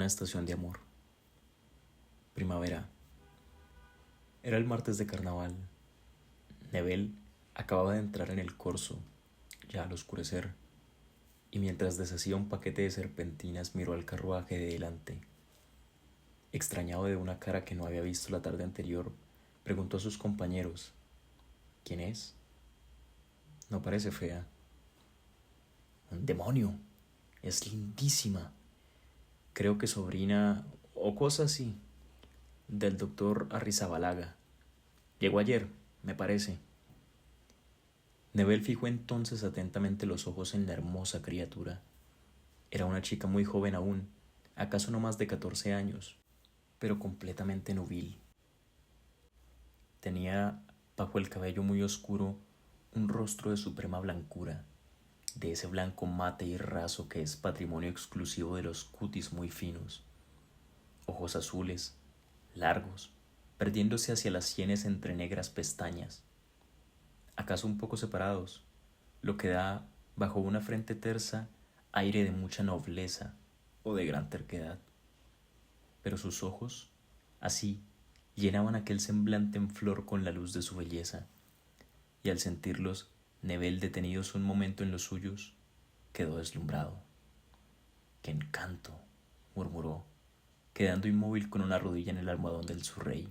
estación de amor. Primavera. Era el martes de carnaval. Nebel acababa de entrar en el corso, ya al oscurecer, y mientras deshacía un paquete de serpentinas miró al carruaje de delante. Extrañado de una cara que no había visto la tarde anterior, preguntó a sus compañeros: ¿quién es? No parece fea. Un demonio. Es lindísima. Creo que sobrina, o cosa así, del doctor Arrizabalaga. Llegó ayer, me parece. Nebel fijó entonces atentamente los ojos en la hermosa criatura. Era una chica muy joven aún, acaso no más de 14 años, pero completamente nubil. Tenía bajo el cabello muy oscuro un rostro de suprema blancura, de ese blanco mate y raso que es patrimonio exclusivo de los cutis muy finos. Ojos azules, largos, perdiéndose hacia las sienes entre negras pestañas, acaso un poco separados, lo que da, bajo una frente tersa, aire de mucha nobleza o de gran terquedad. Pero sus ojos, así, llenaban aquel semblante en flor con la luz de su belleza, y al sentirlos, Nebel, detenidos un momento en los suyos, quedó deslumbrado. ¡Qué encanto!, murmuró, quedando inmóvil con una rodilla en el almohadón del su rey.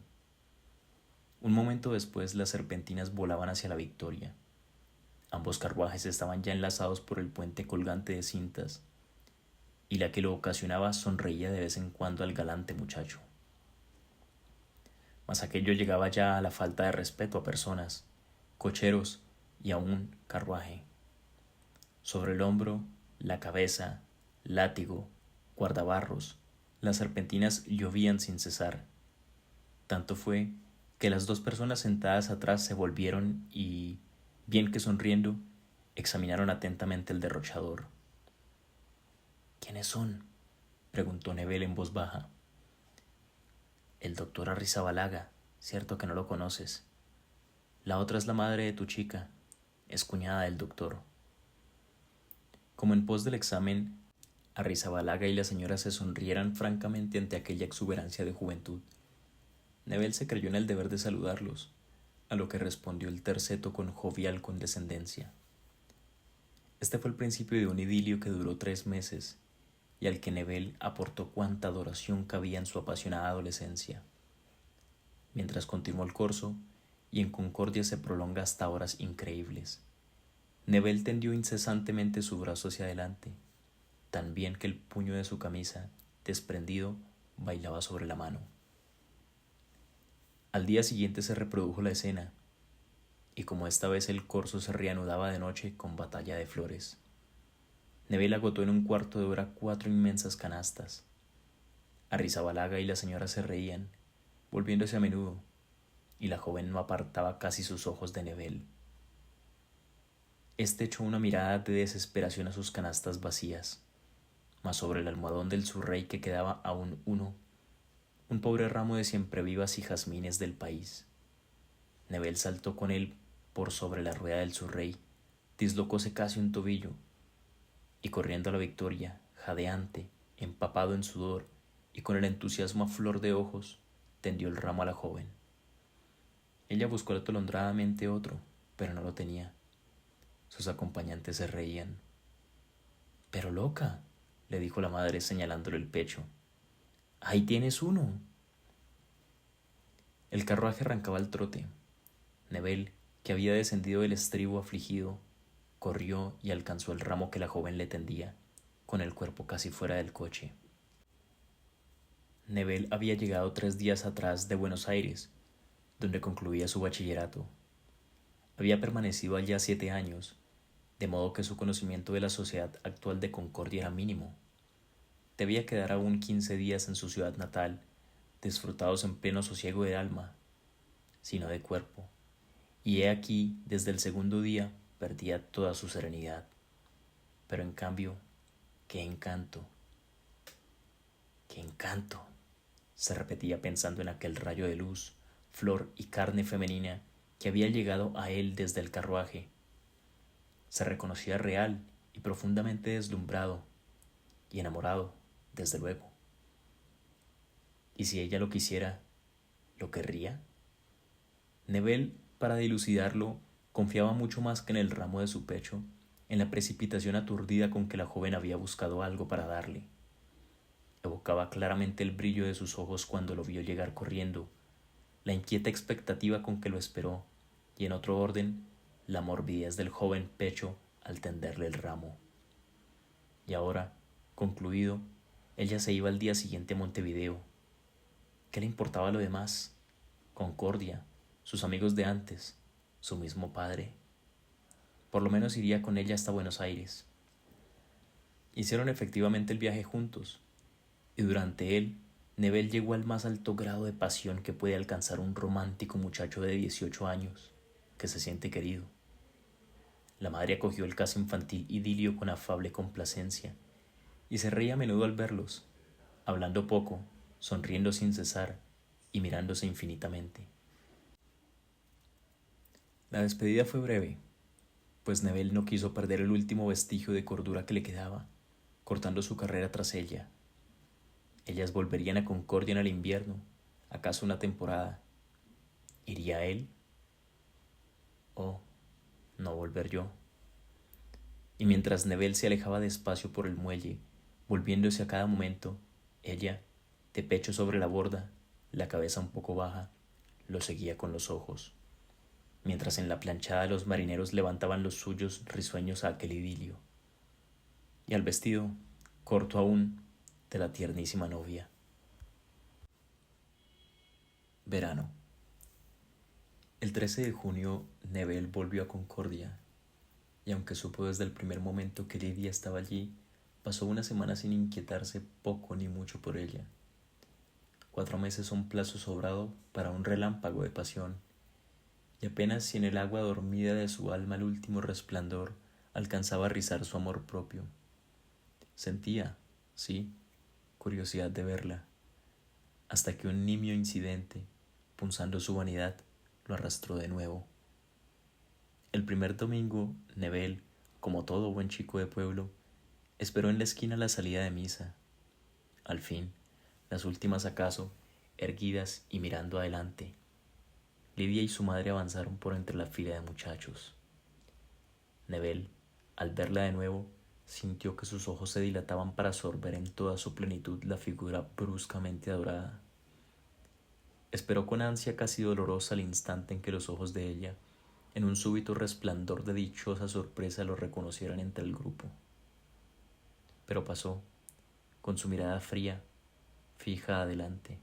Un momento después las serpentinas volaban hacia la Victoria. Ambos carruajes estaban ya enlazados por el puente colgante de cintas, y la que lo ocasionaba sonreía de vez en cuando al galante muchacho. Mas aquello llegaba ya a la falta de respeto a personas, cocheros y aún carruaje. Sobre el hombro, la cabeza, látigo, guardabarros, las serpentinas llovían sin cesar. Tanto fue que las dos personas sentadas atrás se volvieron y, bien que sonriendo, examinaron atentamente el derrochador. ¿Quiénes son?, preguntó Nebel en voz baja. El doctor Arrizabalaga, cierto que no lo conoces. La otra es la madre de tu chica, es cuñada del doctor. Como en pos del examen, Arrizabalaga y la señora se sonrieran francamente ante aquella exuberancia de juventud, Nebel se creyó en el deber de saludarlos, a lo que respondió el terceto con jovial condescendencia. Este fue el principio de un idilio que duró 3 meses, y al que Nebel aportó cuanta adoración cabía en su apasionada adolescencia. Mientras continuó el corso, y en concordia se prolonga hasta horas increíbles, Nebel tendió incesantemente su brazo hacia adelante, tan bien que el puño de su camisa, desprendido, bailaba sobre la mano. Al día siguiente se reprodujo la escena, y como esta vez el corso se reanudaba de noche con batalla de flores, Nebel agotó en un cuarto de hora 4 inmensas canastas. Arrizabalaga y la señora se reían, volviéndose a menudo, y la joven no apartaba casi sus ojos de Nebel. Este echó una mirada de desesperación a sus canastas vacías, mas sobre el almohadón del su rey que quedaba aún uno, un pobre ramo de siemprevivas y jazmines del país. Nebel saltó con él por sobre la rueda del su rey, dislocóse casi un tobillo, y corriendo a la Victoria, jadeante, empapado en sudor y con el entusiasmo a flor de ojos, tendió el ramo a la joven. Ella buscó atolondradamente otro, pero no lo tenía. Sus acompañantes se reían. «Pero loca», le dijo la madre señalándole el pecho, «ahí tienes uno». El carruaje arrancaba al trote. Nebel, que había descendido del estribo afligido, corrió y alcanzó el ramo que la joven le tendía, con el cuerpo casi fuera del coche. Nebel había llegado 3 días atrás de Buenos Aires, donde concluía su bachillerato. Había permanecido allá 7 años, de modo que su conocimiento de la sociedad actual de Concordia era mínimo. Debía quedar aún 15 días en su ciudad natal, disfrutados en pleno sosiego del alma, sino de cuerpo, y he aquí, desde el segundo día, perdía toda su serenidad. Pero en cambio, ¡qué encanto! ¡Qué encanto!, se repetía pensando en aquel rayo de luz, flor y carne femenina que había llegado a él desde el carruaje. Se reconocía real y profundamente deslumbrado, y enamorado, desde luego. ¿Y si ella lo quisiera, lo querría? Neville, para dilucidarlo, confiaba mucho más que en el ramo de su pecho, en la precipitación aturdida con que la joven había buscado algo para darle. Evocaba claramente el brillo de sus ojos cuando lo vio llegar corriendo, la inquieta expectativa con que lo esperó, y en otro orden, la morbidez del joven pecho al tenderle el ramo. Y ahora, concluido, ella se iba al día siguiente a Montevideo. ¿Qué le importaba lo demás? Concordia, sus amigos de antes, su mismo padre. Por lo menos iría con ella hasta Buenos Aires. Hicieron efectivamente el viaje juntos, y durante él, Neville llegó al más alto grado de pasión que puede alcanzar un romántico muchacho de 18 años, que se siente querido. La madre acogió el casi infantil idilio con afable complacencia, y se reía a menudo al verlos, hablando poco, sonriendo sin cesar y mirándose infinitamente. La despedida fue breve, pues Neville no quiso perder el último vestigio de cordura que le quedaba, cortando su carrera tras ella. Ellas volverían a Concordia en el invierno, acaso una temporada. ¿Iría él? ¿O no volver yo? Y mientras Neville se alejaba despacio por el muelle, volviéndose a cada momento, ella, de pecho sobre la borda, la cabeza un poco baja, lo seguía con los ojos, mientras en la planchada los marineros levantaban los suyos risueños a aquel idilio, y al vestido, corto aún, de la tiernísima novia. Verano. El 13 de junio Neville volvió a Concordia, y aunque supo desde el primer momento que Lidia estaba allí, pasó una semana sin inquietarse poco ni mucho por ella. 4 meses son plazo sobrado para un relámpago de pasión, y apenas si en el agua dormida de su alma el último resplandor alcanzaba a rizar su amor propio. Sentía, sí, curiosidad de verla, hasta que un nimio incidente, punzando su vanidad, lo arrastró de nuevo. El primer domingo, Neville, como todo buen chico de pueblo, esperó en la esquina la salida de misa. Al fin, las últimas acaso, erguidas y mirando adelante, Lidia y su madre avanzaron por entre la fila de muchachos. Neville, al verla de nuevo, sintió que sus ojos se dilataban para absorber en toda su plenitud la figura bruscamente adorada. Esperó con ansia casi dolorosa el instante en que los ojos de ella, en un súbito resplandor de dichosa sorpresa, lo reconocieran entre el grupo. Pero pasó, con su mirada fría, fija adelante.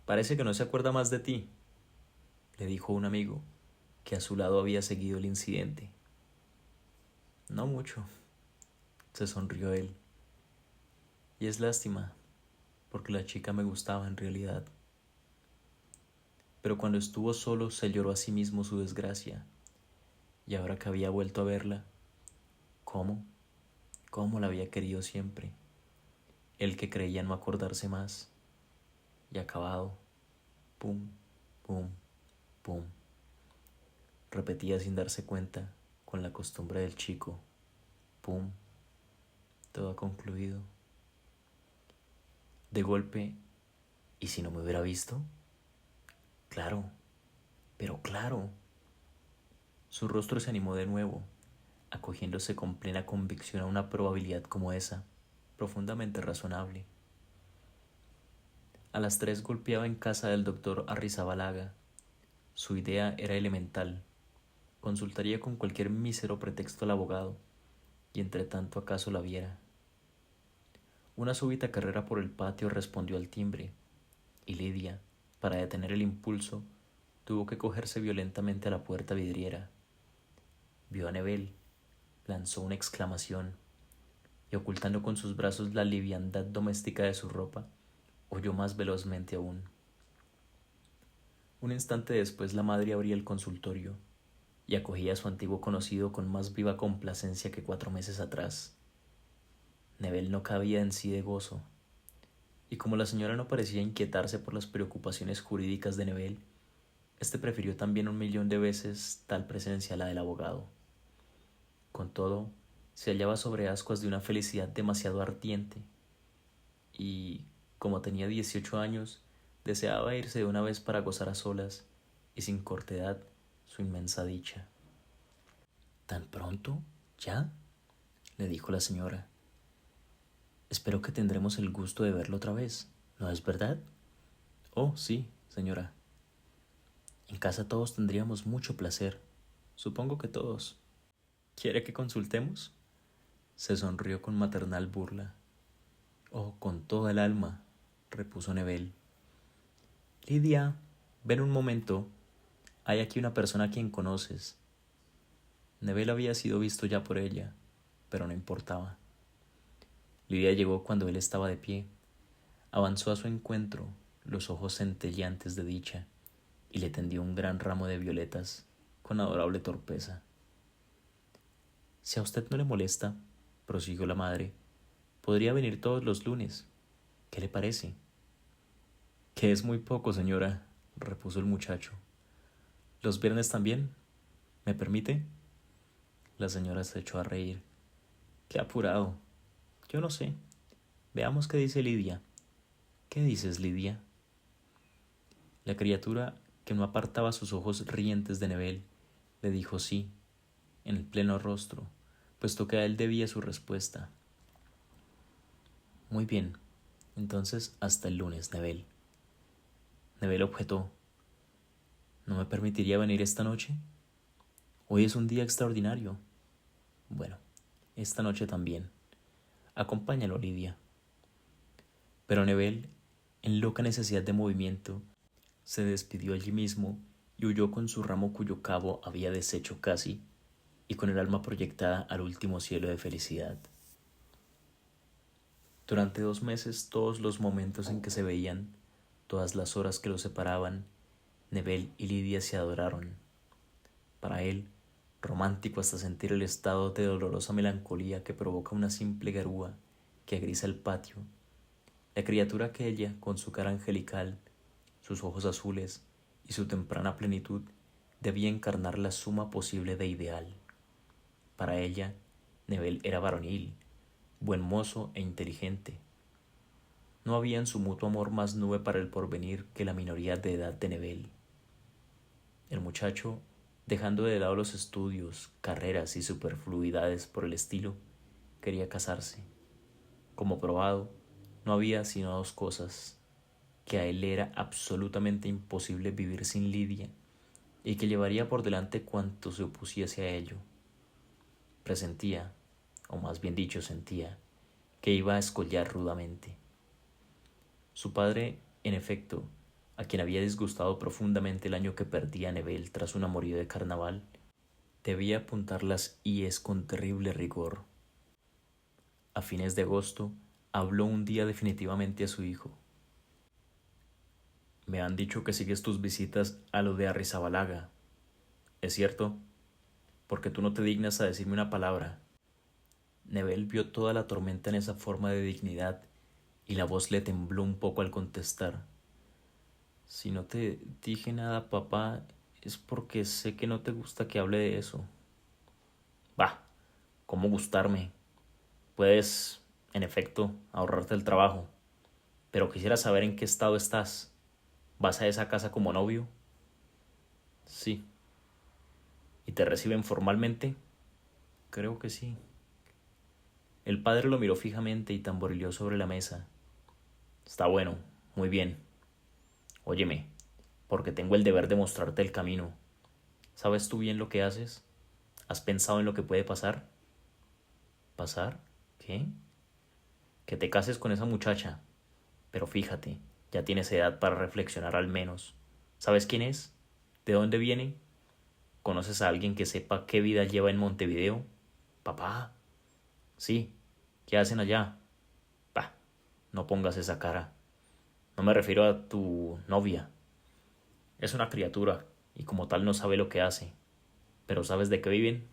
«Parece que no se acuerda más de ti», le dijo un amigo, que a su lado había seguido el incidente. «No mucho», se sonrió él. «Y es lástima, porque la chica me gustaba en realidad». Pero cuando estuvo solo se lloró a sí mismo su desgracia, y ahora que había vuelto a verla, ¿cómo la había querido siempre? Él que creía no acordarse más, y acabado, pum, pum, pum, repetía sin darse cuenta, con la costumbre del chico, pum, todo ha concluido. De golpe, ¿y si no me hubiera visto? Claro, pero claro. Su rostro se animó de nuevo, acogiéndose con plena convicción a una probabilidad como esa, profundamente razonable. A las 3 golpeaba en casa del doctor Arrizabalaga. Su idea era elemental. Consultaría con cualquier mísero pretexto al abogado, y entre tanto acaso la viera. Una súbita carrera por el patio respondió al timbre, y Lidia, para detener el impulso, tuvo que cogerse violentamente a la puerta vidriera. Vio a Neville, lanzó una exclamación, y ocultando con sus brazos la liviandad doméstica de su ropa, oyó más velozmente aún. Un instante después la madre abría el consultorio y acogía a su antiguo conocido con más viva complacencia que 4 meses atrás. Neville no cabía en sí de gozo, y como la señora no parecía inquietarse por las preocupaciones jurídicas de Neville, éste prefirió también 1.000.000 de veces tal presencia a la del abogado. Con todo, se hallaba sobre ascuas de una felicidad demasiado ardiente, y como tenía 18 años, deseaba irse de una vez para gozar a solas y sin cortedad su inmensa dicha. ¿Tan pronto? ¿Ya? Le dijo la señora. Espero que tendremos el gusto de verlo otra vez, ¿no es verdad? Oh, sí, señora. En casa todos tendríamos mucho placer. Supongo que todos. ¿Quiere que consultemos? Se sonrió con maternal burla. Oh, con toda el alma, repuso Neville. Lidia, ven un momento. Hay aquí una persona a quien conoces. Neville había sido visto ya por ella, pero no importaba. Lidia llegó cuando él estaba de pie. Avanzó a su encuentro, los ojos centelleantes de dicha, y le tendió un gran ramo de violetas con adorable torpeza. Si a usted no le molesta, prosiguió la madre, podría venir todos los lunes. ¿Qué le parece? Que es muy poco, señora, repuso el muchacho. ¿Los viernes también? ¿Me permite? La señora se echó a reír. Qué apurado. Yo no sé. Veamos qué dice Lidia. ¿Qué dices, Lidia? La criatura, que no apartaba sus ojos rientes de Neville, le dijo sí, en el pleno rostro, puesto que a él debía su respuesta. Muy bien, entonces hasta el lunes, Neville. Neville objetó. ¿No me permitiría venir esta noche? Hoy es un día extraordinario. Bueno, esta noche también. Acompáñalo, Lidia. Pero Neville, en loca necesidad de movimiento, se despidió allí mismo y huyó con su ramo cuyo cabo había deshecho casi, y con el alma proyectada al último cielo de felicidad. Durante 2 meses, todos los momentos en que se veían, todas las horas que los separaban, Neville y Lidia se adoraron. Para él, romántico hasta sentir el estado de dolorosa melancolía que provoca una simple garúa que agrisa el patio, la criatura aquella, con su cara angelical, sus ojos azules y su temprana plenitud, debía encarnar la suma posible de ideal. Para ella, Neville era varonil, buen mozo e inteligente. No había en su mutuo amor más nube para el porvenir que la minoría de edad de Neville. El muchacho, dejando de lado los estudios, carreras y superfluidades por el estilo, quería casarse. Como probado, no había sino 2 cosas: que a él le era absolutamente imposible vivir sin Lidia y que llevaría por delante cuanto se opusiese a ello. Presentía, o más bien dicho sentía, que iba a escollar rudamente. Su padre, en efecto, a quien había disgustado profundamente el año que perdía Neville tras un amorío de carnaval, debía apuntar las íes con terrible rigor. A fines de agosto, habló un día definitivamente a su hijo. Me han dicho que sigues tus visitas a lo de Arrizabalaga. ¿Es cierto? Porque tú no te dignas a decirme una palabra. Neville vio toda la tormenta en esa forma de dignidad y la voz le tembló un poco al contestar. Si no te dije nada, papá, es porque sé que no te gusta que hable de eso. Bah, ¿cómo gustarme? Puedes, en efecto, ahorrarte el trabajo, pero quisiera saber en qué estado estás. ¿Vas a esa casa como novio? Sí. ¿Y te reciben formalmente? Creo que sí. El padre lo miró fijamente y tamborileó sobre la mesa. Está bueno, muy bien. Óyeme, porque tengo el deber de mostrarte el camino. ¿Sabes tú bien lo que haces? ¿Has pensado en lo que puede pasar? ¿Pasar? ¿Qué? Que te cases con esa muchacha. Pero fíjate, ya tienes edad para reflexionar al menos. ¿Sabes quién es? ¿De dónde viene? ¿Conoces a alguien que sepa qué vida lleva en Montevideo? Papá. Sí. ¿Qué hacen allá? Bah, no pongas esa cara. No me refiero a tu novia. Es una criatura y como tal no sabe lo que hace. ¿Pero sabes de qué viven?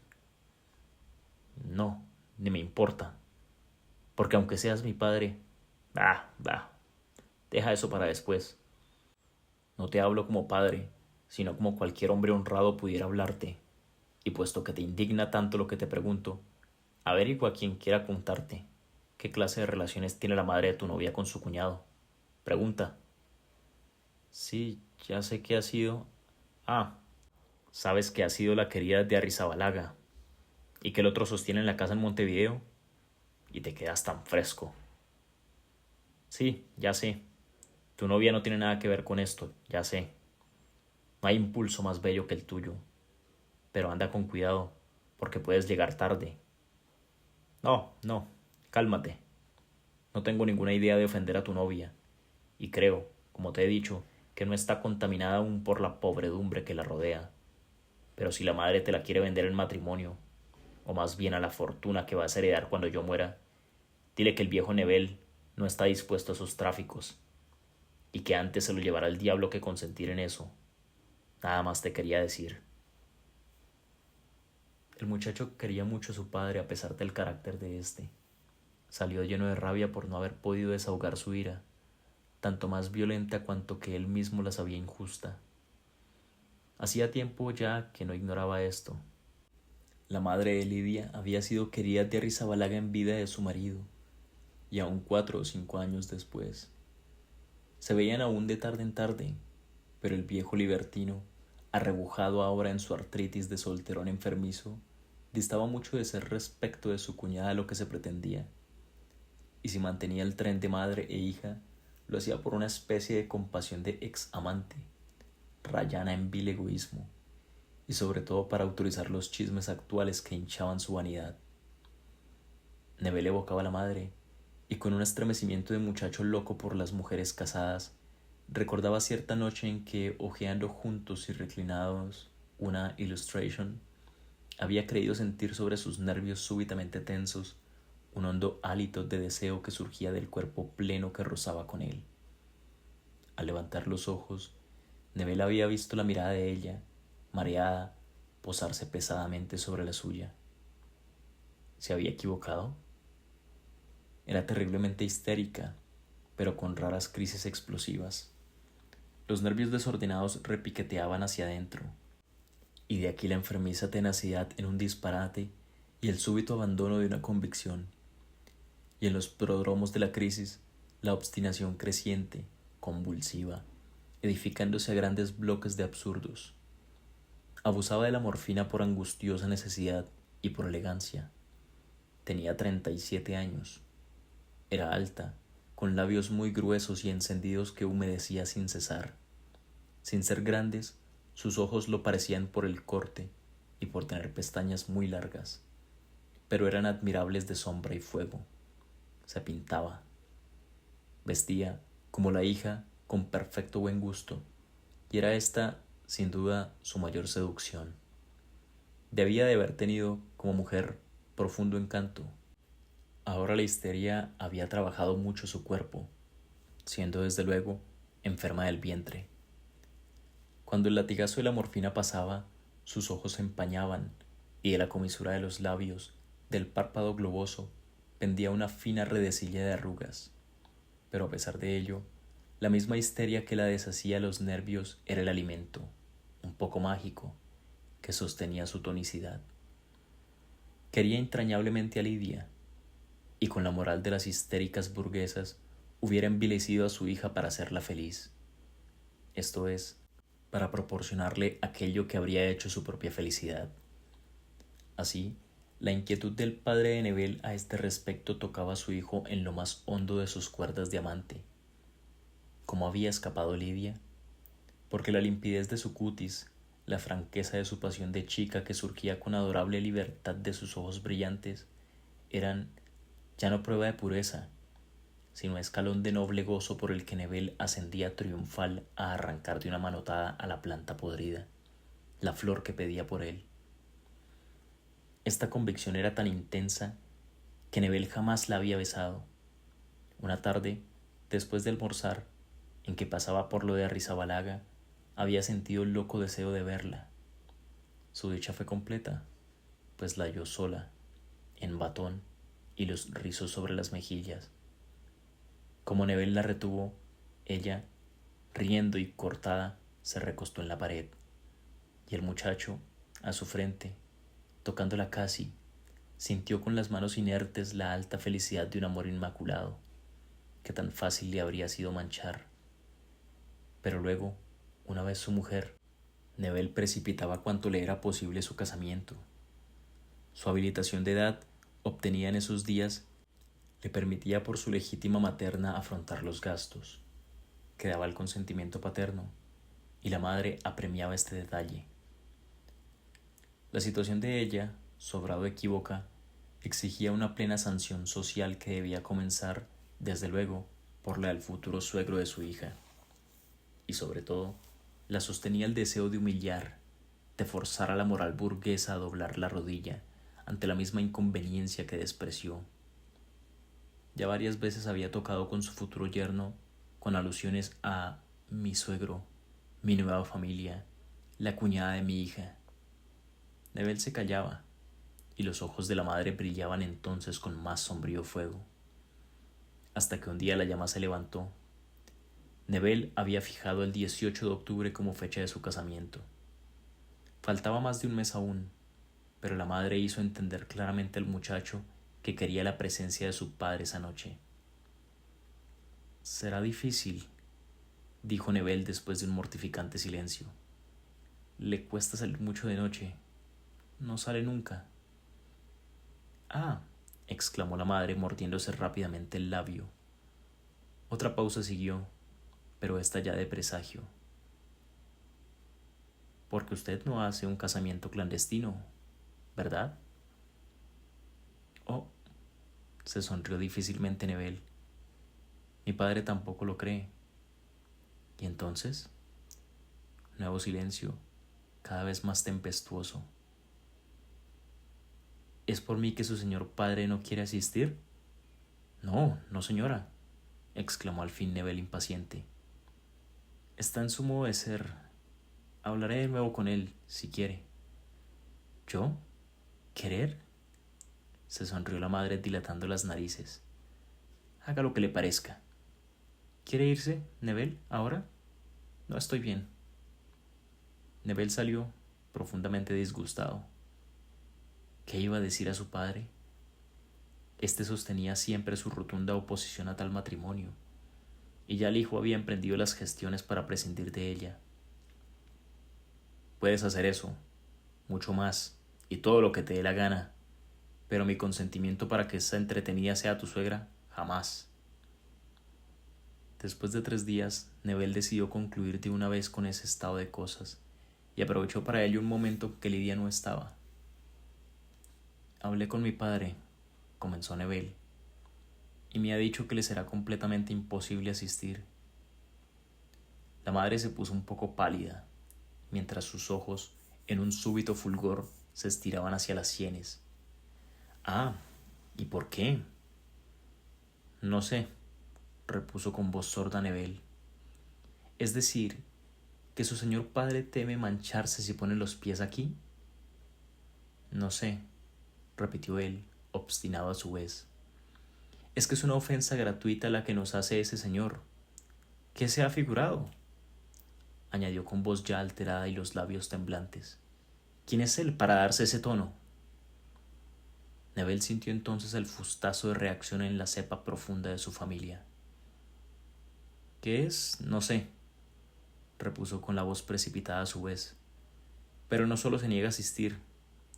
No, ni me importa. Porque aunque seas mi padre... Deja eso para después. No te hablo como padre, sino como cualquier hombre honrado pudiera hablarte. Y puesto que te indigna tanto lo que te pregunto, averigua a quien quiera contarte qué clase de relaciones tiene la madre de tu novia con su cuñado. Pregunta. Sí, ya sé que ha sido. Ah, sabes que ha sido la querida de Arrizabalaga y que el otro sostiene en la casa en Montevideo y te quedas tan fresco. Sí, ya sé. Tu novia no tiene nada que ver con esto, ya sé. No hay impulso más bello que el tuyo. Pero anda con cuidado, porque puedes llegar tarde. No, no, cálmate. No tengo ninguna idea de ofender a tu novia. Y creo, como te he dicho, que no está contaminada aún por la pobredumbre que la rodea. Pero si la madre te la quiere vender en matrimonio, o más bien a la fortuna que vas a heredar cuando yo muera, dile que el viejo Nebel no está dispuesto a esos tráficos, y que antes se lo llevará el diablo que consentir en eso. Nada más te quería decir. El muchacho quería mucho a su padre a pesar del carácter de éste. Salió lleno de rabia por no haber podido desahogar su ira, tanto más violenta cuanto que él mismo la sabía injusta. Hacía tiempo ya que no ignoraba esto. La madre de Lidia había sido querida de Arrizabalaga en vida de su marido, y aún 4 o 5 años después. Se veían aún de tarde en tarde, pero el viejo libertino, arrebujado ahora en su artritis de solterón enfermizo, distaba mucho de ser respecto de su cuñada lo que se pretendía, y si mantenía el tren de madre e hija, lo hacía por una especie de compasión de ex amante, rayana en vil egoísmo, y sobre todo para autorizar los chismes actuales que hinchaban su vanidad. Nebel evocaba a la madre, y con un estremecimiento de muchacho loco por las mujeres casadas, recordaba cierta noche en que, hojeando juntos y reclinados una illustration, había creído sentir sobre sus nervios súbitamente tensos un hondo hálito de deseo que surgía del cuerpo pleno que rozaba con él. Al levantar los ojos, Nebel había visto la mirada de ella, mareada, posarse pesadamente sobre la suya. ¿Se había equivocado? Era terriblemente histérica, pero con raras crisis explosivas. Los nervios desordenados repiqueteaban hacia adentro, y de aquí la enfermiza tenacidad en un disparate y el súbito abandono de una convicción. Y en los prodromos de la crisis, la obstinación creciente, convulsiva, edificándose a grandes bloques de absurdos. Abusaba de la morfina por angustiosa necesidad y por elegancia. Tenía 37 años. Era alta, con labios muy gruesos y encendidos que humedecía sin cesar. Sin ser grandes, sus ojos lo parecían por el corte y por tener pestañas muy largas, pero eran admirables de sombra y fuego. Se pintaba. Vestía, como la hija, con perfecto buen gusto, y era esta, sin duda, su mayor seducción. Debía de haber tenido, como mujer, profundo encanto. Ahora la histeria había trabajado mucho su cuerpo, siendo desde luego enferma del vientre. Cuando el latigazo de la morfina pasaba, sus ojos se empañaban y de la comisura de los labios, del párpado globoso, pendía una fina redecilla de arrugas. Pero a pesar de ello, la misma histeria que la deshacía los nervios era el alimento, un poco mágico, que sostenía su tonicidad. Quería entrañablemente a Lidia, y con la moral de las histéricas burguesas hubiera envilecido a su hija para hacerla feliz. Esto es, para proporcionarle aquello que habría hecho su propia felicidad. Así, la inquietud del padre de Nebel a este respecto tocaba a su hijo en lo más hondo de sus cuerdas de amante. ¿Cómo había escapado Lidia? Porque la limpidez de su cutis, la franqueza de su pasión de chica que surgía con adorable libertad de sus ojos brillantes, eran ya no prueba de pureza, sino escalón de noble gozo por el que Nebel ascendía triunfal a arrancar de una manotada a la planta podrida, la flor que pedía por él. Esta convicción era tan intensa que Nebel jamás la había besado. Una tarde, después de almorzar, en que pasaba por lo de Arrizabalaga, había sentido el loco deseo de verla. Su dicha fue completa, pues la halló sola, en batón y los rizos sobre las mejillas. Como Nebel la retuvo, ella, riendo y cortada, se recostó en la pared, y el muchacho, a su frente, tocándola casi, sintió con las manos inertes la alta felicidad de un amor inmaculado, que tan fácil le habría sido manchar. Pero luego, una vez su mujer, Nebel precipitaba cuanto le era posible su casamiento. Su habilitación de edad, obtenida en esos días, le permitía por su legítima materna afrontar los gastos. Quedaba el consentimiento paterno, y la madre apremiaba este detalle. La situación de ella, sobrado equívoca, exigía una plena sanción social que debía comenzar, desde luego, por la del futuro suegro de su hija. Y sobre todo, la sostenía el deseo de humillar, de forzar a la moral burguesa a doblar la rodilla ante la misma inconveniencia que despreció. Ya varias veces había tocado con su futuro yerno con alusiones a mi suegro, mi nueva familia, la cuñada de mi hija. Nebel se callaba, y los ojos de la madre brillaban entonces con más sombrío fuego. Hasta que un día la llama se levantó. Nebel había fijado el 18 de octubre como fecha de su casamiento. Faltaba más de un mes aún, pero la madre hizo entender claramente al muchacho que quería la presencia de su padre esa noche. «Será difícil», dijo Nebel después de un mortificante silencio. «Le cuesta salir mucho de noche. No sale nunca». «Ah», exclamó la madre mordiéndose rápidamente el labio. Otra pausa siguió, pero esta ya de presagio. «Porque usted no hace un casamiento clandestino, ¿verdad?» «Oh», se sonrió difícilmente Nebel. «Mi padre tampoco lo cree». «¿Y entonces?» Nuevo silencio, cada vez más tempestuoso. «¿Es por mí que su señor padre no quiere asistir?» «No, no, señora», exclamó al fin Nebel impaciente. «Está en su modo de ser. Hablaré de nuevo con él, si quiere». «¿Yo? ¿Querer?», se sonrió la madre dilatando las narices. «Haga lo que le parezca». «¿Quiere irse, Nebel, ahora?» «No estoy bien». Nebel salió, profundamente disgustado. ¿Qué iba a decir a su padre? Este sostenía siempre su rotunda oposición a tal matrimonio, y ya el hijo había emprendido las gestiones para prescindir de ella. «Puedes hacer eso, mucho más, y todo lo que te dé la gana, pero mi consentimiento para que esa entretenida sea tu suegra, jamás». Después de 3 días, Nebel decidió concluir de una vez con ese estado de cosas, y aprovechó para ello un momento que Lidia no estaba. «Hablé con mi padre», comenzó Nebel, «y me ha dicho que le será completamente imposible asistir». La madre se puso un poco pálida, mientras sus ojos, en un súbito fulgor, se estiraban hacia las sienes. «Ah, ¿y por qué?» «No sé», repuso con voz sorda Nebel. «Es decir, que su señor padre teme mancharse si pone los pies aquí». «No sé», repitió él, obstinado a su vez. «Es que es una ofensa gratuita la que nos hace ese señor. ¿Qué se ha figurado?», añadió con voz ya alterada y los labios temblantes. «¿Quién es él para darse ese tono?». Nebel sintió entonces el fustazo de reacción en la cepa profunda de su familia. «¿Qué es? No sé», repuso con la voz precipitada a su vez. «Pero no solo se niega a asistir,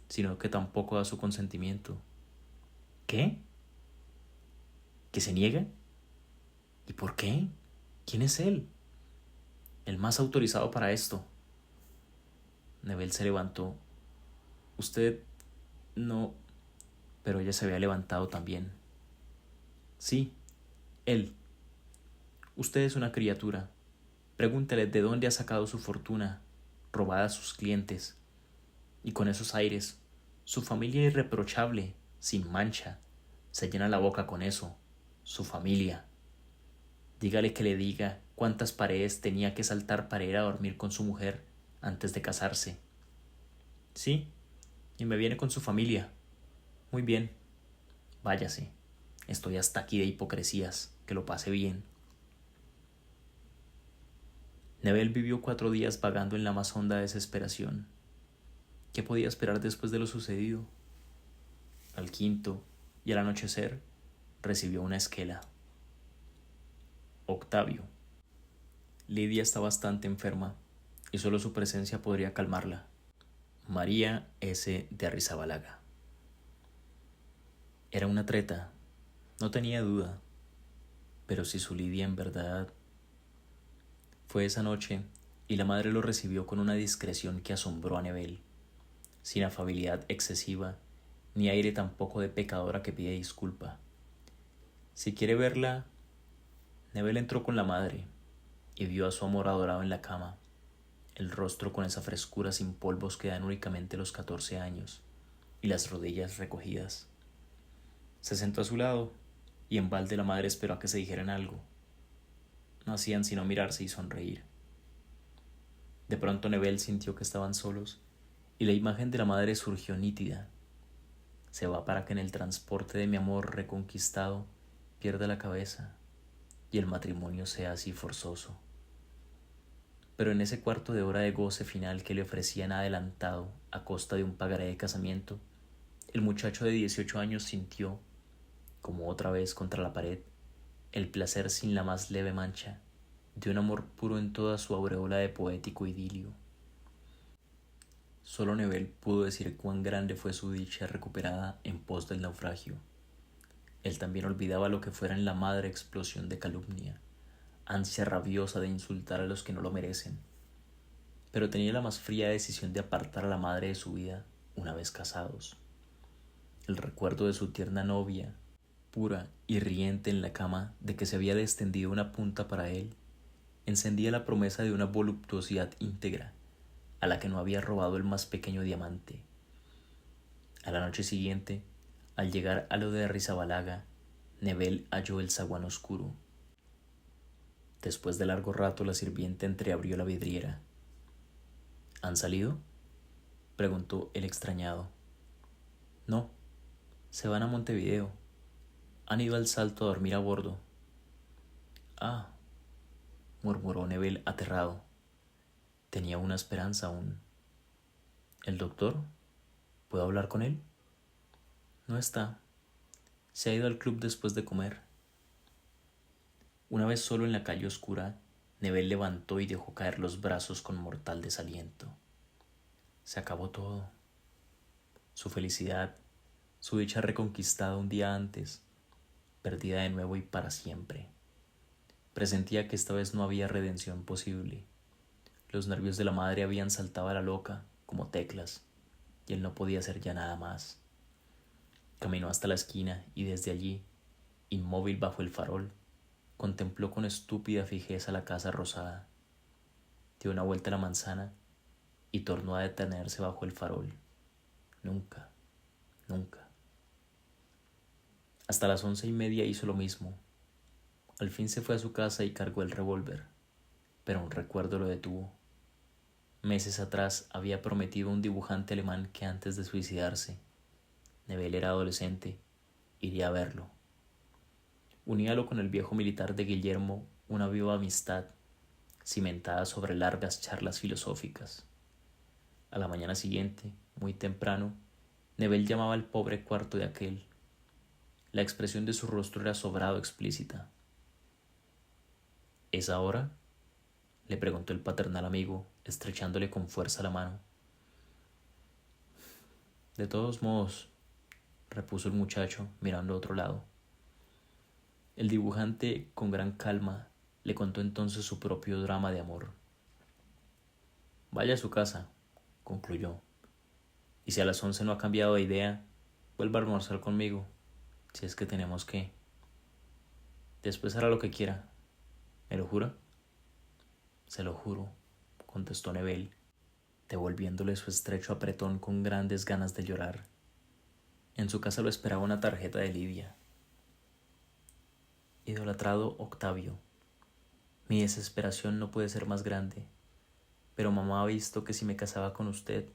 sino que tampoco da su consentimiento». «¿Qué? ¿Que se niega? ¿Y por qué? ¿Quién es él?». «El más autorizado para esto». Nebel se levantó. «Usted no...». Pero ella se había levantado también. «Sí, él. Usted es una criatura. Pregúntele de dónde ha sacado su fortuna, robada a sus clientes. Y con esos aires, su familia irreprochable, sin mancha, se llena la boca con eso, su familia. Dígale que le diga cuántas paredes tenía que saltar para ir a dormir con su mujer antes de casarse». «Sí, y me viene con su familia». «Muy bien. Váyase. Estoy hasta aquí de hipocresías. Que lo pase bien». Nebel vivió 4 días vagando en la más honda desesperación. ¿Qué podía esperar después de lo sucedido? Al quinto, y al anochecer, recibió una esquela. Octavio. Lidia está bastante enferma y solo su presencia podría calmarla. María S. de Arrizabalaga. Era una treta, no tenía duda, pero si su Lidia en verdad... Fue esa noche y la madre lo recibió con una discreción que asombró a Nebel, sin afabilidad excesiva, ni aire tampoco de pecadora que pide disculpa. Si quiere verla, Nebel entró con la madre y vio a su amor adorado en la cama, el rostro con esa frescura sin polvos que dan únicamente los 14 años, y las rodillas recogidas. Se sentó a su lado y en balde la madre esperó a que se dijeran algo. No hacían sino mirarse y sonreír. De pronto Nebel sintió que estaban solos y la imagen de la madre surgió nítida. Se va para que en el transporte de mi amor reconquistado pierda la cabeza y el matrimonio sea así forzoso. Pero en ese cuarto de hora de goce final que le ofrecían adelantado a costa de un pagaré de casamiento, el muchacho de 18 años sintió, como otra vez contra la pared, el placer sin la más leve mancha de un amor puro en toda su aureola de poético idilio. Solo Nebel pudo decir cuán grande fue su dicha recuperada en pos del naufragio. Él también olvidaba lo que fuera en la madre explosión de calumnia, ansia rabiosa de insultar a los que no lo merecen, pero tenía la más fría decisión de apartar a la madre de su vida una vez casados. El recuerdo de su tierna novia, pura y riente en la cama de que se había descendido una punta para él, encendía la promesa de una voluptuosidad íntegra, a la que no había robado el más pequeño diamante. A la noche siguiente, al llegar a lo de Arrizabalaga, Nebel halló el zaguán oscuro. Después de largo rato la sirvienta entreabrió la vidriera. ¿Han salido?, preguntó el extrañado. No, se van a Montevideo. Han ido al Salto a dormir a bordo. Ah, murmuró Nebel aterrado. Tenía una esperanza aún. ¿El doctor? ¿Puedo hablar con él? No está. Se ha ido al club después de comer. Una vez solo en la calle oscura, Nebel levantó y dejó caer los brazos con mortal desaliento. Se acabó todo. Su felicidad, su dicha reconquistada un día antes, perdida de nuevo y para siempre. Presentía que esta vez no había redención posible. Los nervios de la madre habían saltado a la loca como teclas, y él no podía hacer ya nada más. Caminó hasta la esquina y desde allí, inmóvil bajo el farol, contempló con estúpida fijeza la casa rosada. Dio una vuelta a la manzana y tornó a detenerse bajo el farol. Nunca, nunca. Hasta las 11:30 hizo lo mismo. Al fin se fue a su casa y cargó el revólver, pero un recuerdo lo detuvo. Meses atrás había prometido a un dibujante alemán que antes de suicidarse, Nebel era adolescente, iría a verlo. Uníalo con el viejo militar de Guillermo una viva amistad, cimentada sobre largas charlas filosóficas. A la mañana siguiente, muy temprano, Nebel llamaba al pobre cuarto de aquel. La expresión de su rostro era sobrado explícita. ¿Es ahora?, le preguntó el paternal amigo, estrechándole con fuerza la mano. De todos modos, repuso el muchacho, mirando a otro lado. El dibujante, con gran calma, le contó entonces su propio drama de amor. Vaya a su casa, concluyó, y si a las 11 no ha cambiado de idea, vuelva a almorzar conmigo, si es que tenemos que. Después hará lo que quiera. ¿Me lo jura? Se lo juro, contestó Nebel, devolviéndole su estrecho apretón con grandes ganas de llorar. En su casa lo esperaba una tarjeta de Lidia. Idolatrado Octavio, mi desesperación no puede ser más grande, pero mamá ha visto que si me casaba con usted,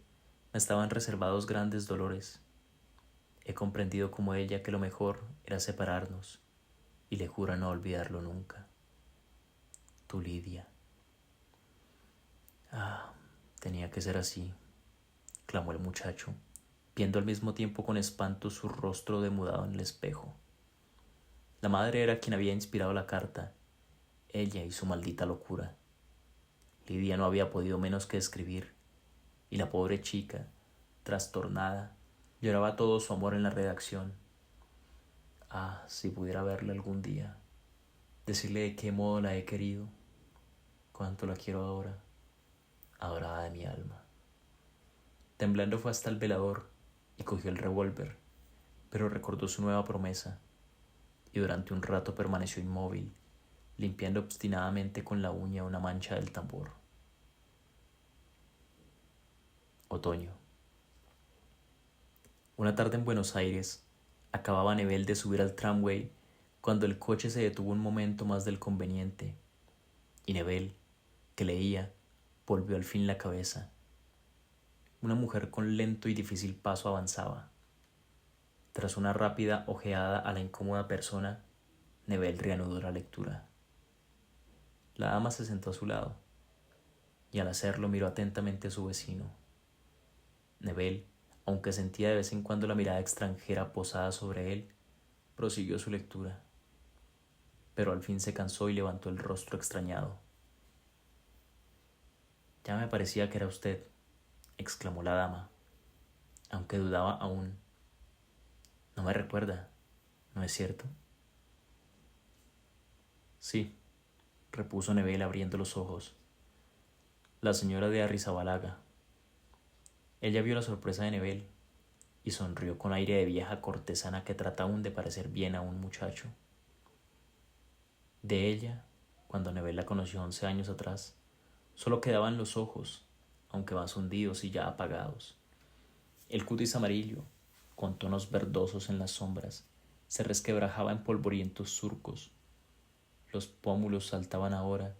me estaban reservados grandes dolores. He comprendido como ella que lo mejor era separarnos, y le juro no olvidarlo nunca. Tu Lidia. Ah, tenía que ser así, clamó el muchacho, viendo al mismo tiempo con espanto su rostro demudado en el espejo. La madre era quien había inspirado la carta. ella y su maldita locura. Lidia no había podido menos que escribir, y la pobre chica, trastornada, lloraba todo su amor en la redacción. Ah, si pudiera verla algún día, decirle de qué modo la he querido, cuánto la quiero ahora, adorada de mi alma. Temblando fue hasta el velador y cogió el revólver, pero recordó su nueva promesa, y durante un rato permaneció inmóvil, limpiando obstinadamente con la uña una mancha del tambor. Otoño. Una tarde en Buenos Aires, acababa Nebel de subir al tramway cuando el coche se detuvo un momento más del conveniente, y Nebel, que leía, volvió al fin la cabeza. Una mujer con lento y difícil paso avanzaba. Tras una rápida ojeada a la incómoda persona, Nebel reanudó la lectura. La dama se sentó a su lado, y al hacerlo miró atentamente a su vecino. Nebel, aunque sentía de vez en cuando la mirada extranjera posada sobre él, prosiguió su lectura, pero al fin se cansó y levantó el rostro extrañado. Ya me parecía que era usted, exclamó la dama, aunque dudaba aún. No me recuerda, ¿no es cierto? Sí, repuso Nebel abriendo los ojos. La señora de Arrizabalaga. Ella vio la sorpresa de Nebel y sonrió con aire de vieja cortesana que trata aún de parecer bien a un muchacho. De ella, cuando Nebel la conoció 11 años atrás, solo quedaban los ojos, aunque más hundidos y ya apagados. El cutis amarillo, con tonos verdosos en las sombras, se resquebrajaba en polvorientos surcos. Los pómulos saltaban ahora,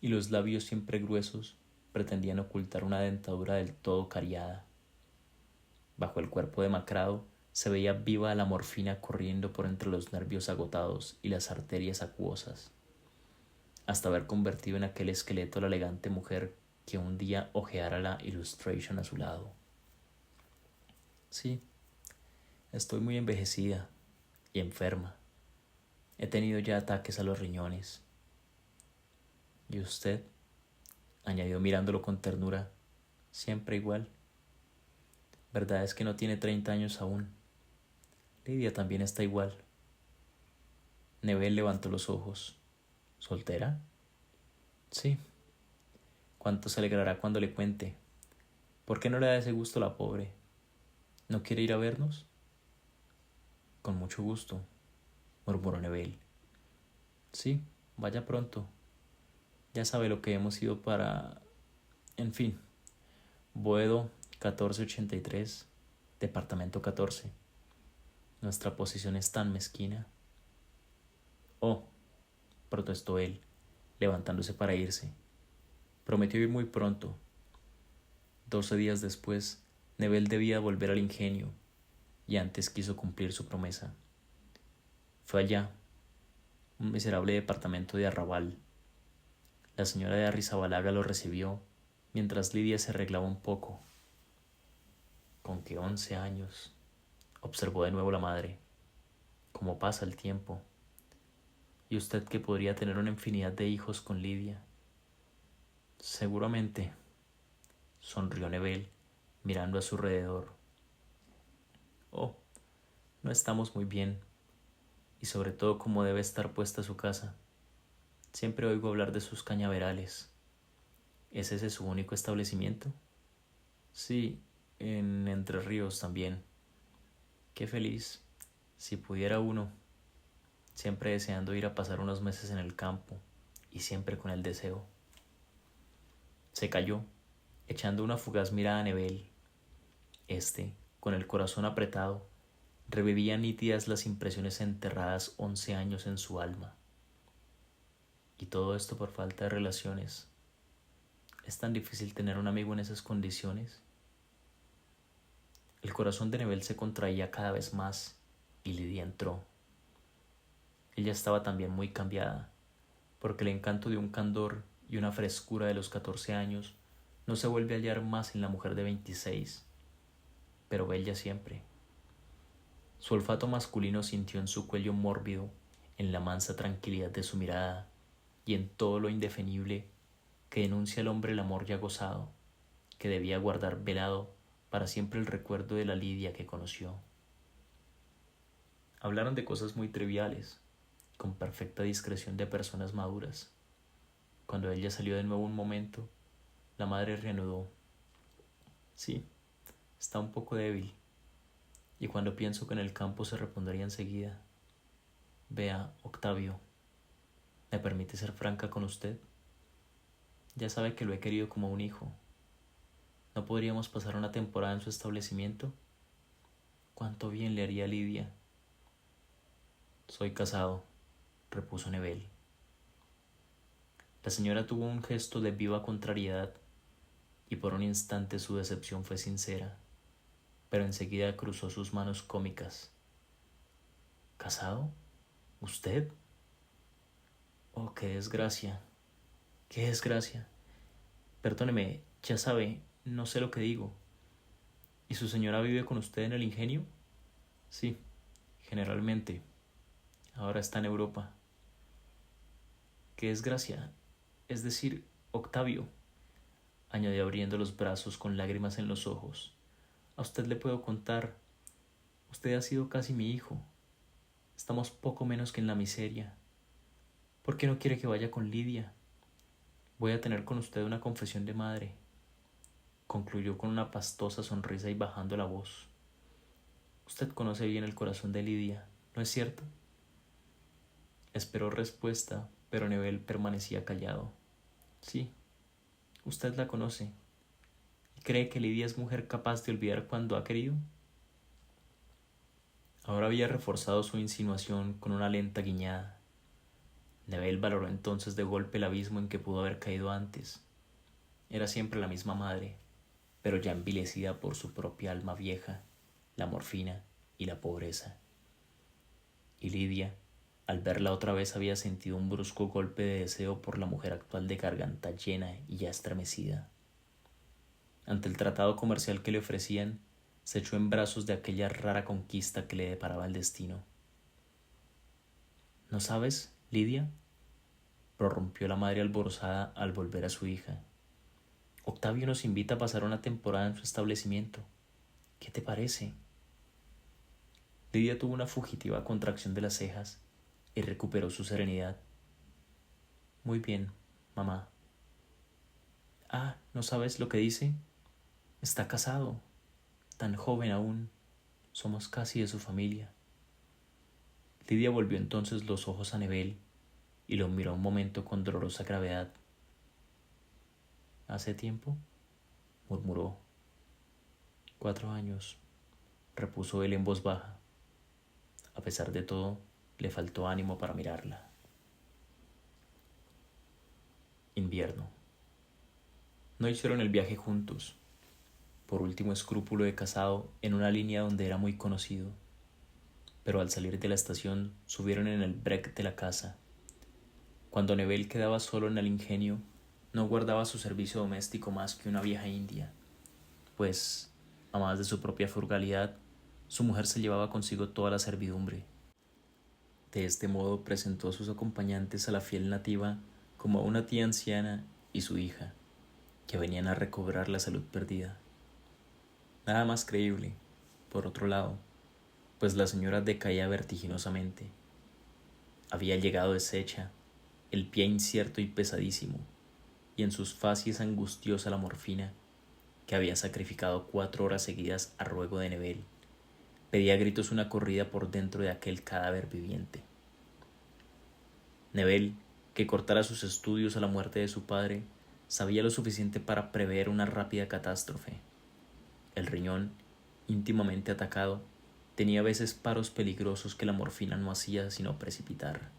y los labios siempre gruesos pretendían ocultar una dentadura del todo cariada. Bajo el cuerpo demacrado se veía viva la morfina corriendo por entre los nervios agotados y las arterias acuosas, hasta haber convertido en aquel esqueleto la elegante mujer que un día hojeara la Illustration a su lado. Sí, estoy muy envejecida y enferma. He tenido ya ataques a los riñones. ¿Y usted? Añadió mirándolo con ternura, siempre igual. Verdad es que no tiene 30 años aún. Lidia también está igual. Nebel levantó los ojos. ¿Soltera? Sí. ¿Cuánto se alegrará cuando le cuente? ¿Por qué no le da ese gusto a la pobre? ¿No quiere ir a vernos? Con mucho gusto, murmuró Nebel. Sí, vaya pronto. Ya sabe lo que hemos ido para... En fin, Boedo 1483, departamento 14. Nuestra posición es tan mezquina. Oh, protestó él, levantándose para irse. Prometió ir muy pronto. 12 días después, Nebel debía volver al ingenio, y antes quiso cumplir su promesa. Fue allá, un miserable departamento de arrabal. La señora de Arrizabalaga lo recibió, mientras Lidia se arreglaba un poco. Con que 11 años, observó de nuevo la madre. Cómo pasa el tiempo. Y usted que podría tener una infinidad de hijos con Lidia. Seguramente, sonrió Nebel, mirando a su alrededor. Oh, no estamos muy bien, y sobre todo cómo debe estar puesta su casa. Siempre oigo hablar de sus cañaverales. ¿Es ese su único establecimiento? Sí, en Entre Ríos también. Qué feliz, si pudiera uno, siempre deseando ir a pasar unos meses en el campo, y siempre con el deseo. Se calló, echando una fugaz mirada a Nebel. Este, con el corazón apretado, revivía nítidas las impresiones enterradas 11 años en su alma. Y todo esto por falta de relaciones. ¿Es tan difícil tener un amigo en esas condiciones? El corazón de Nebel se contraía cada vez más y Lidia entró. Ella estaba también muy cambiada, porque el encanto de un candor y una frescura de los 14 años no se vuelve a hallar más en la mujer de 26, pero bella siempre. Su olfato masculino sintió en su cuello mórbido, en la mansa tranquilidad de su mirada, y en todo lo indefinible que denuncia al hombre el amor ya gozado, que debía guardar velado para siempre el recuerdo de la Lidia que conoció. Hablaron de cosas muy triviales, con perfecta discreción de personas maduras. Cuando ella salió de nuevo un momento, la madre reanudó: sí, está un poco débil, y cuando pienso que en el campo se repondría enseguida. Vea, Octavio, ¿me permite ser franca con usted? Ya sabe que lo he querido como un hijo. ¿No podríamos pasar una temporada en su establecimiento? ¿Cuánto bien le haría a Lidia? Soy casado, repuso Nebel. La señora tuvo un gesto de viva contrariedad y por un instante su decepción fue sincera, pero enseguida cruzó sus manos cómicas. ¿Casado? ¿Usted? Oh, qué desgracia, qué desgracia. Perdóneme, ya sabe, no sé lo que digo. ¿Y su señora vive con usted en el ingenio? Sí, generalmente. Ahora está en Europa. Qué desgracia. Es decir, Octavio, añadió abriendo los brazos con lágrimas en los ojos. A usted le puedo contar. Usted ha sido casi mi hijo. Estamos poco menos que en la miseria. ¿Por qué no quiere que vaya con Lidia? Voy a tener con usted una confesión de madre, concluyó con una pastosa sonrisa y bajando la voz. Usted conoce bien el corazón de Lidia, ¿no es cierto? Esperó respuesta, pero Nebel permanecía callado. Sí, usted la conoce. ¿Y cree que Lidia es mujer capaz de olvidar cuando ha querido? Ahora había reforzado su insinuación con una lenta guiñada. Nebel valoró entonces de golpe el abismo en que pudo haber caído antes. Era siempre la misma madre, pero ya envilecida por su propia alma vieja, la morfina y la pobreza. Y Lidia, al verla otra vez, había sentido un brusco golpe de deseo por la mujer actual de garganta llena y ya estremecida. Ante el tratado comercial que le ofrecían, se echó en brazos de aquella rara conquista que le deparaba el destino. ¿No sabes, Lidia?, prorrumpió la madre alborozada al volver a su hija. Octavio nos invita a pasar una temporada en su establecimiento. ¿Qué te parece? Lidia tuvo una fugitiva contracción de las cejas y recuperó su serenidad. Muy bien, mamá. Ah, ¿no sabes lo que dice? Está casado, tan joven aún. Somos casi de su familia. Lidia volvió entonces los ojos a Nebel y lo miró un momento con dolorosa gravedad. ¿Hace tiempo?, murmuró. 4 años, repuso él en voz baja. A pesar de todo, le faltó ánimo para mirarla. Invierno. No hicieron el viaje juntos, por último escrúpulo de casado, en una línea donde era muy conocido. Pero al salir de la estación subieron en el break de la casa. Cuando Nebel quedaba solo en el ingenio, no guardaba su servicio doméstico más que una vieja india, pues, a más de su propia frugalidad, su mujer se llevaba consigo toda la servidumbre. De este modo presentó a sus acompañantes a la fiel nativa como a una tía anciana y su hija, que venían a recobrar la salud perdida. Nada más creíble, por otro lado, pues la señora decaía vertiginosamente. Había llegado deshecha, el pie incierto y pesadísimo, y en sus facies angustiosa la morfina, que había sacrificado 4 horas seguidas a ruego de Nebel, pedía a gritos una corrida por dentro de aquel cadáver viviente. Nebel, que cortara sus estudios a la muerte de su padre, sabía lo suficiente para prever una rápida catástrofe. El riñón, íntimamente atacado, tenía a veces paros peligrosos que la morfina no hacía sino precipitar.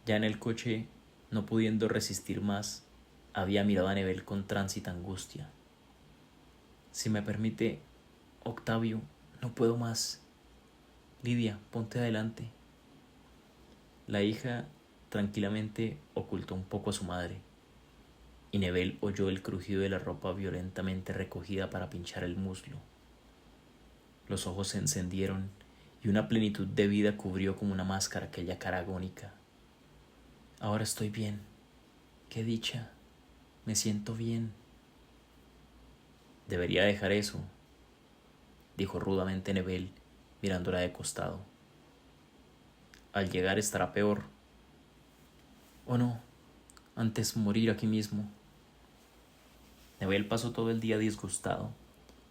Ya en el coche, no pudiendo resistir más, había mirado a Nebel con tránsita angustia. Si me permite, Octavio, no puedo más. Lidia, ponte adelante. La hija tranquilamente ocultó un poco a su madre, y Nebel oyó el crujido de la ropa violentamente recogida para pinchar el muslo. Los ojos se encendieron y una plenitud de vida cubrió como una máscara aquella cara agónica. Ahora estoy bien. Qué dicha. Me siento bien. Debería dejar eso, dijo rudamente Nebel, mirándola de costado. Al llegar estará peor. ¿O no? Antes morir aquí mismo. Nebel pasó todo el día disgustado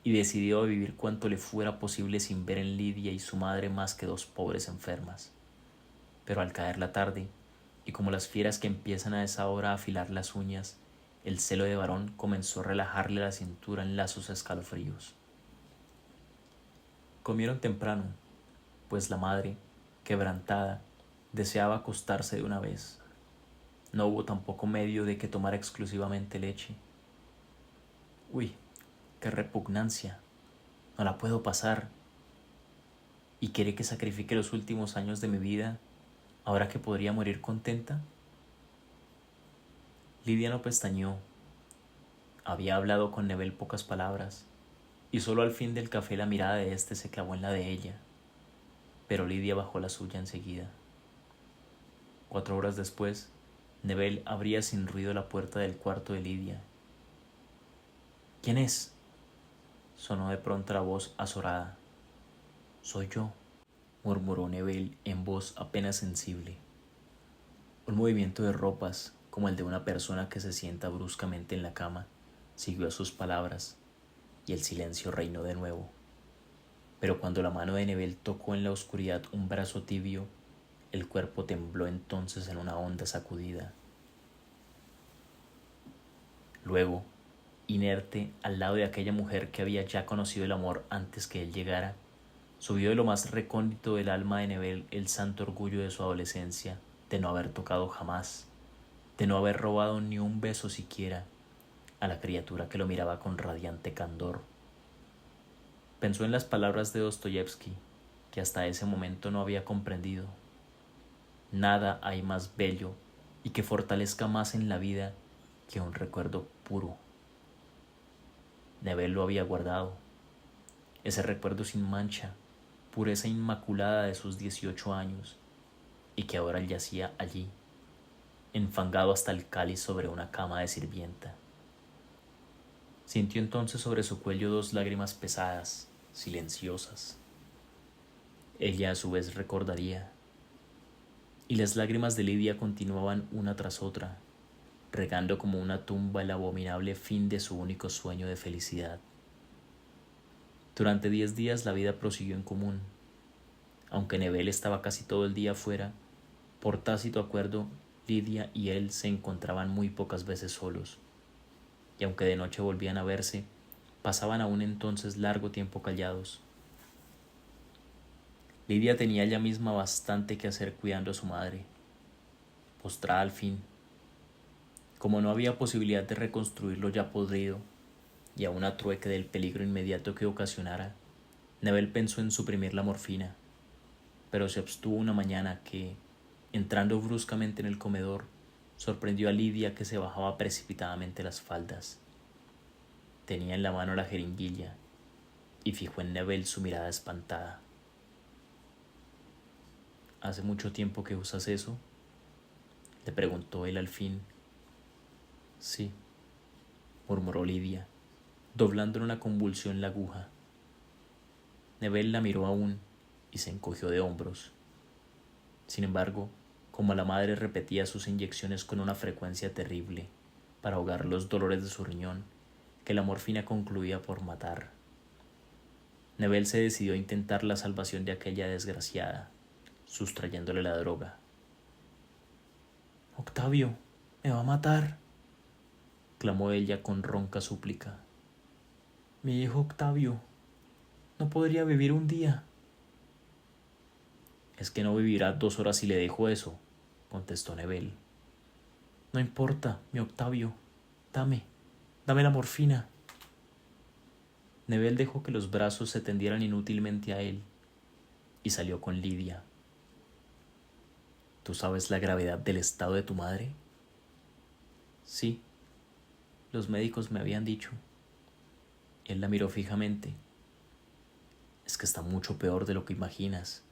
y decidió vivir cuanto le fuera posible sin ver en Lidia y su madre más que dos pobres enfermas. Pero al caer la tarde, y como las fieras que empiezan a esa hora a afilar las uñas, el celo de varón comenzó a relajarle la cintura en lazos escalofríos. Comieron temprano, pues la madre, quebrantada, deseaba acostarse de una vez. No hubo tampoco medio de que tomara exclusivamente leche. Uy, qué repugnancia. No la puedo pasar. ¿Y quiere que sacrifique los últimos años de mi vida ahora que podría morir contenta? Lidia no pestañeó. Había hablado con Nebel pocas palabras, y solo al fin del café la mirada de éste se clavó en la de ella, pero Lidia bajó la suya enseguida. 4 horas después, Nebel abría sin ruido la puerta del cuarto de Lidia. ¿Quién es? Sonó de pronto la voz azorada. Soy yo, murmuró Nebel en voz apenas sensible. Un movimiento de ropas, como el de una persona que se sienta bruscamente en la cama, siguió a sus palabras, y el silencio reinó de nuevo. Pero cuando la mano de Nebel tocó en la oscuridad un brazo tibio, el cuerpo tembló entonces en una honda sacudida. Luego, inerte al lado de aquella mujer que había ya conocido el amor antes que él llegara, subió de lo más recóndito del alma de Nebel el santo orgullo de su adolescencia, de no haber tocado jamás, de no haber robado ni un beso siquiera a la criatura que lo miraba con radiante candor. Pensó en las palabras de Dostoyevsky, que hasta ese momento no había comprendido. Nada hay más bello y que fortalezca más en la vida que un recuerdo puro. Nebel lo había guardado, ese recuerdo sin mancha, pureza inmaculada de sus 18 años, y que ahora yacía allí, enfangado hasta el cáliz sobre una cama de sirvienta. Sintió entonces sobre su cuello 2 lágrimas pesadas, silenciosas. Ella a su vez recordaría, y las lágrimas de Lidia continuaban una tras otra, regando como una tumba el abominable fin de su único sueño de felicidad. Durante 10 días la vida prosiguió en común. Aunque Nebel estaba casi todo el día fuera, por tácito acuerdo, Lidia y él se encontraban muy pocas veces solos, y aunque de noche volvían a verse, pasaban aún entonces largo tiempo callados. Lidia tenía ella misma bastante que hacer cuidando a su madre, postrada al fin. Como no había posibilidad de reconstruir lo ya podrido, y aun a trueque del peligro inmediato que ocasionara, Nebel pensó en suprimir la morfina, pero se abstuvo una mañana que, entrando bruscamente en el comedor, sorprendió a Lidia que se bajaba precipitadamente las faldas. Tenía en la mano la jeringuilla y fijó en Nebel su mirada espantada. ¿Hace mucho tiempo que usas eso?, le preguntó él al fin. Sí, murmuró Lidia, doblando en una convulsión la aguja. Nebel la miró aún y se encogió de hombros. Sin embargo, como la madre repetía sus inyecciones con una frecuencia terrible para ahogar los dolores de su riñón, que la morfina concluía por matar, Nebel se decidió a intentar la salvación de aquella desgraciada, sustrayéndole la droga. Octavio, me va a matar, clamó ella con ronca súplica. Mi hijo Octavio, no podría vivir un día. Es que no vivirá 2 horas si le dejo eso, contestó Nebel. No importa, mi Octavio, dame la morfina. Nebel dejó que los brazos se tendieran inútilmente a él y salió con Lidia. ¿Tú sabes la gravedad del estado de tu madre? Sí, los médicos me habían dicho. Él la miró fijamente. Es que está mucho peor de lo que imaginas.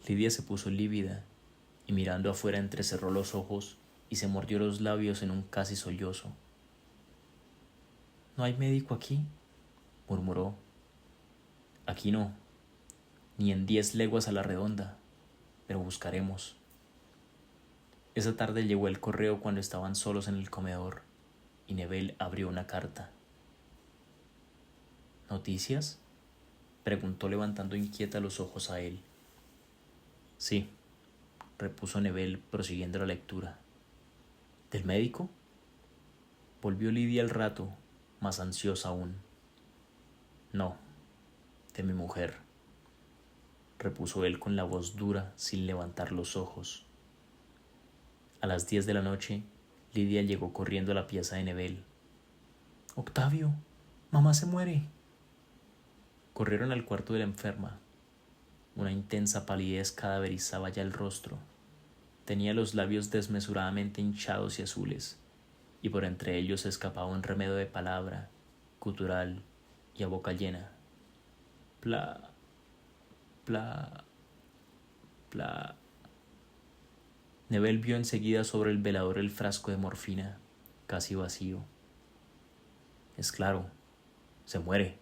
Lidia se puso lívida y mirando afuera entrecerró los ojos y se mordió los labios en un casi sollozo. ¿No hay médico aquí?, murmuró. Aquí no, ni en 10 leguas a la redonda, pero buscaremos. Esa tarde llegó el correo cuando estaban solos en el comedor y Nebel abrió una carta. ¿Noticias?, preguntó levantando inquieta los ojos a él. Sí, repuso Nebel prosiguiendo la lectura. ¿Del médico? Volvió Lidia al rato, más ansiosa aún. No, de mi mujer, repuso él con la voz dura sin levantar los ojos. A las 10 de la noche, Lidia llegó corriendo a la pieza de Nebel. Octavio, mamá se muere. Corrieron al cuarto de la enferma. Una intensa palidez cadaverizaba ya el rostro. Tenía los labios desmesuradamente hinchados y azules, y por entre ellos escapaba un remedo de palabra, gutural y a boca llena. Pla, pla, pla. Nebel vio enseguida sobre el velador el frasco de morfina, casi vacío. Es claro, se muere.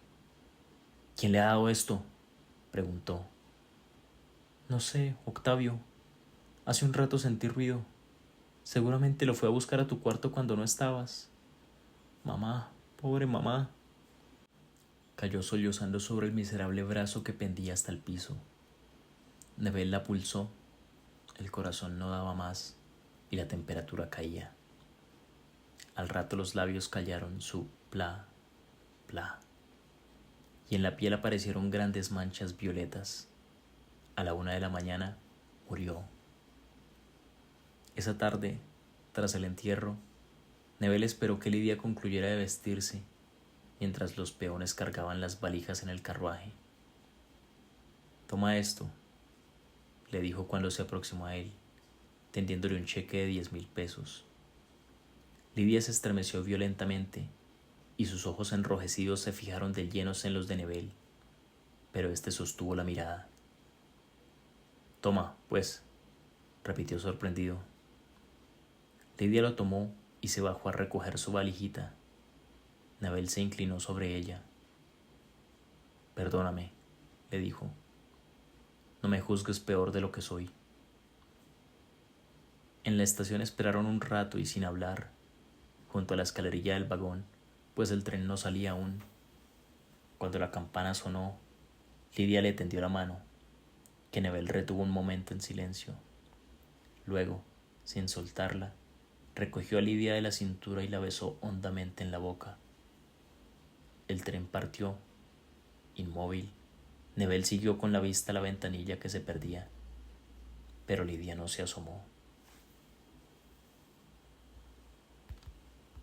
¿Quién le ha dado esto?, preguntó. No sé, Octavio. Hace un rato sentí ruido. Seguramente lo fue a buscar a tu cuarto cuando no estabas. Mamá, pobre mamá. Cayó sollozando sobre el miserable brazo que pendía hasta el piso. Nebel la pulsó. El corazón no daba más y la temperatura caía. Al rato los labios callaron su pla, pla, y en la piel aparecieron grandes manchas violetas. A la 1 de la mañana murió. Esa tarde, tras el entierro, Nebel esperó que Lidia concluyera de vestirse, mientras los peones cargaban las valijas en el carruaje. Toma esto, le dijo cuando se aproximó a él, tendiéndole un cheque de 10.000 pesos. Lidia se estremeció violentamente y sus ojos enrojecidos se fijaron de llenos en los de Nebel, pero éste sostuvo la mirada. Toma, pues, repitió sorprendido. Lidia lo tomó y se bajó a recoger su valijita. Nebel se inclinó sobre ella. Perdóname, le dijo. No me juzgues peor de lo que soy. En la estación esperaron un rato y sin hablar, junto a la escalerilla del vagón, pues el tren no salía aún. Cuando la campana sonó, Lidia le tendió la mano, que Nebel retuvo un momento en silencio. Luego, sin soltarla, recogió a Lidia de la cintura y la besó hondamente en la boca. El tren partió. Inmóvil, Nebel siguió con la vista a la ventanilla que se perdía, pero Lidia no se asomó.